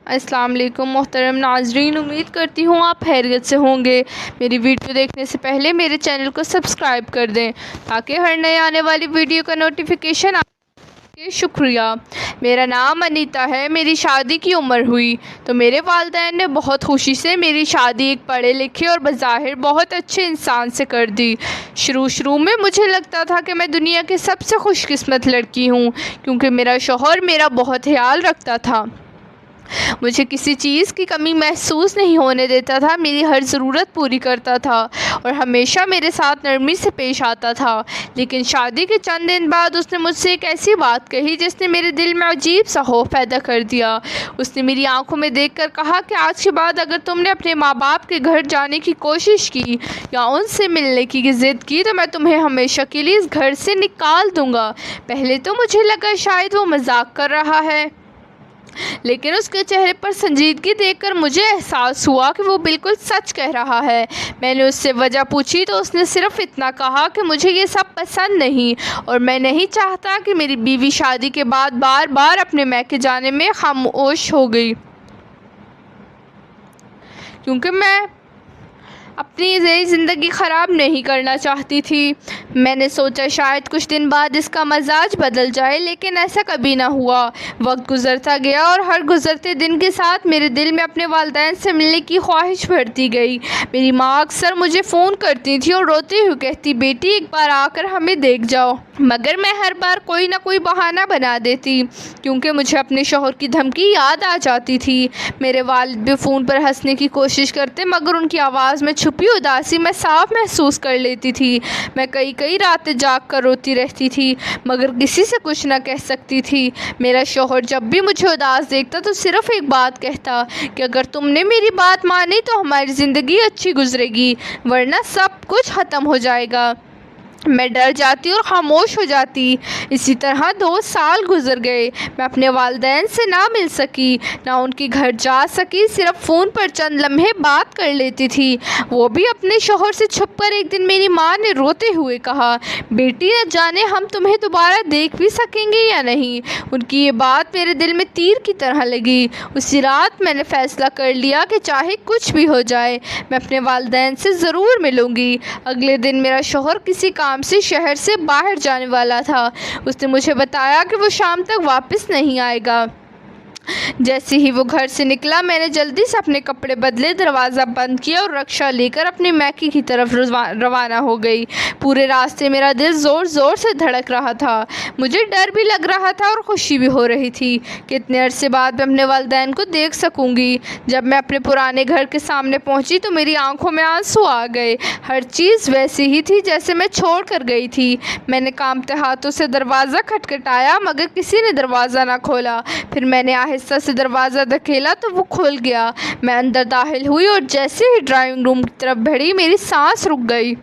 السلام علیکم محترم ناظرین، امید کرتی ہوں آپ خیریت سے ہوں گے۔ میری ویڈیو دیکھنے سے پہلے میرے چینل کو سبسکرائب کر دیں تاکہ ہر نئے آنے والی ویڈیو کا نوٹیفیکیشن آپ کے۔ شکریہ۔ میرا نام انیتا ہے۔ میری شادی کی عمر ہوئی تو میرے والدین نے بہت خوشی سے میری شادی ایک پڑھے لکھے اور بظاہر بہت اچھے انسان سے کر دی۔ شروع میں مجھے لگتا تھا کہ میں دنیا کی سب سے خوش قسمت لڑکی ہوں، کیونکہ میرا شوہر میرا بہت خیال رکھتا تھا، مجھے کسی چیز کی کمی محسوس نہیں ہونے دیتا تھا، میری ہر ضرورت پوری کرتا تھا اور ہمیشہ میرے ساتھ نرمی سے پیش آتا تھا۔ لیکن شادی کے چند دن بعد اس نے مجھ سے ایک ایسی بات کہی جس نے میرے دل میں عجیب سا خوف پیدا کر دیا۔ اس نے میری آنکھوں میں دیکھ کر کہا کہ آج کے بعد اگر تم نے اپنے ماں باپ کے گھر جانے کی کوشش کی یا ان سے ملنے کی ضد کی تو میں تمہیں ہمیشہ کے لیے اس گھر سے نکال دوں گا۔ پہلے تو مجھے لگا شاید وہ مذاق کر رہا ہے، لیکن اس کے چہرے پر سنجیدگی دیکھ کر مجھے احساس ہوا کہ وہ بالکل سچ کہہ رہا ہے۔ میں نے اس سے وجہ پوچھی تو اس نے صرف اتنا کہا کہ مجھے یہ سب پسند نہیں اور میں نہیں چاہتا کہ میری بیوی شادی کے بعد بار بار اپنے میکے جانے میں خاموش ہو گئی، کیونکہ میں اپنی نئی زندگی خراب نہیں کرنا چاہتی تھی۔ میں نے سوچا شاید کچھ دن بعد اس کا مزاج بدل جائے، لیکن ایسا کبھی نہ ہوا۔ وقت گزرتا گیا اور ہر گزرتے دن کے ساتھ میرے دل میں اپنے والدین سے ملنے کی خواہش بڑھتی گئی۔ میری ماں اکثر مجھے فون کرتی تھی اور روتے ہوئے کہتی، بیٹی ایک بار آ کر ہمیں دیکھ جاؤ، مگر میں ہر بار کوئی نہ کوئی بہانہ بنا دیتی، کیونکہ مجھے اپنے شوہر کی دھمکی یاد آ جاتی تھی۔ میرے والد بھی فون پر ہنسنے کی کوشش کرتے، مگر ان کی آواز میں چھپی اداسی میں صاف محسوس کر لیتی تھی۔ میں کئی راتیں جاگ کر روتی رہتی تھی، مگر کسی سے کچھ نہ کہہ سکتی تھی۔ میرا شوہر جب بھی مجھے اداس دیکھتا تو صرف ایک بات کہتا کہ اگر تم نے میری بات مانی تو ہماری زندگی اچھی گزرے گی، ورنہ سب کچھ ختم ہو جائے گا۔ میں ڈر جاتی اور خاموش ہو جاتی۔ اسی طرح 2 سال گزر گئے۔ میں اپنے والدین سے نہ مل سکی، نہ ان کے گھر جا سکی، صرف فون پر چند لمحے بات کر لیتی تھی، وہ بھی اپنے شوہر سے چھپ کر۔ ایک دن میری ماں نے روتے ہوئے کہا، بیٹی نہ جانے ہم تمہیں دوبارہ دیکھ بھی سکیں گے یا نہیں۔ ان کی یہ بات میرے دل میں تیر کی طرح لگی۔ اسی رات میں نے فیصلہ کر لیا کہ چاہے کچھ بھی ہو جائے میں اپنے والدین سے ضرور ملوں گی۔ اگلے دن میرا شوہر کسی کام سے شہر سے باہر جانے والا تھا۔ اس نے مجھے بتایا کہ وہ شام تک واپس نہیں آئے گا۔ جیسے ہی وہ گھر سے نکلا میں نے جلدی سے اپنے کپڑے بدلے، دروازہ بند کیا اور رکشہ لے کر اپنے میکے کی طرف روانہ ہو گئی۔ پورے راستے میرا دل زور زور سے دھڑک رہا تھا، مجھے ڈر بھی لگ رہا تھا اور خوشی بھی ہو رہی تھی کہ اتنے عرصے بعد میں اپنے والدین کو دیکھ سکوں گی۔ جب میں اپنے پرانے گھر کے سامنے پہنچی تو میری آنکھوں میں آنسو آ گئے۔ ہر چیز ویسی ہی تھی جیسے میں چھوڑ کر گئی تھی۔ میں نے کانپتے ہاتھوں سے دروازہ کھٹکھٹایا، مگر کسی نے دروازہ نہ کھولا۔ پھر میں نے آہستہ سے دروازہ دھکیلا تو وہ کھل گیا۔ میں اندر داخل ہوئی اور جیسے ہی ڈرائنگ روم کی طرف بڑھی میری سانس رک گئی،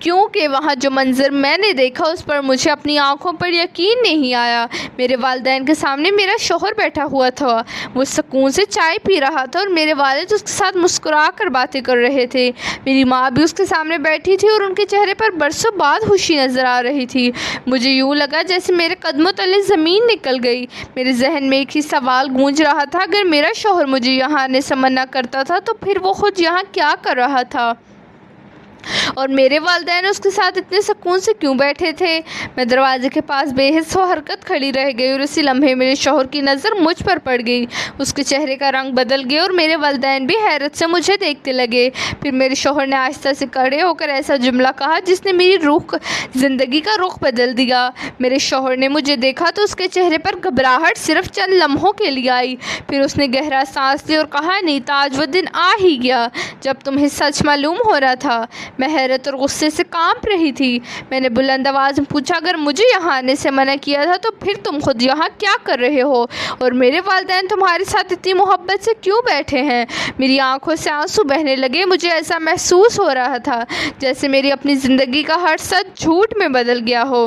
کیونکہ وہاں جو منظر میں نے دیکھا اس پر مجھے اپنی آنکھوں پر یقین نہیں آیا۔ میرے والدین کے سامنے میرا شوہر بیٹھا ہوا تھا، وہ سکون سے چائے پی رہا تھا اور میرے والد اس کے ساتھ مسکرا کر باتیں کر رہے تھے۔ میری ماں بھی اس کے سامنے بیٹھی تھی اور ان کے چہرے پر برسوں بعد خوشی نظر آ رہی تھی۔ مجھے یوں لگا جیسے میرے قدموں تلے زمین نکل گئی۔ میرے ذہن میں ایک ہی سوال گونج رہا تھا، اگر میرا شوہر مجھے یہاں آنے سے منع کرتا تھا تو پھر وہ خود یہاں کیا کر رہا تھا، اور میرے والدین اس کے ساتھ اتنے سکون سے کیوں بیٹھے تھے؟ میں دروازے کے پاس بے حس و حرکت کھڑی رہ گئی اور اسی لمحے میرے شوہر کی نظر مجھ پر پڑ گئی۔ اس کے چہرے کا رنگ بدل گیا اور میرے والدین بھی حیرت سے مجھے دیکھتے لگے۔ پھر میرے شوہر نے آہستہ سے کھڑے ہو کر ایسا جملہ کہا جس نے میری زندگی کا رخ بدل دیا۔ میرے شوہر نے مجھے دیکھا تو اس کے چہرے پر گھبراہٹ صرف چند لمحوں کے لیے آئی۔ پھر اس نے گہرا سانس لی اور کہا، نیتا آج وہ دن آ ہی گیا جب تمہیں سچ معلوم ہو رہا تھا۔ میں حیرت اور غصے سے کانپ رہی تھی۔ میں نے بلند آواز میں پوچھا، اگر مجھے یہاں آنے سے منع کیا تھا تو پھر تم خود یہاں کیا کر رہے ہو، اور میرے والدین تمہارے ساتھ اتنی محبت سے کیوں بیٹھے ہیں؟ میری آنکھوں سے آنسو بہنے لگے۔ مجھے ایسا محسوس ہو رہا تھا جیسے میری اپنی زندگی کا ہر سچ جھوٹ میں بدل گیا ہو۔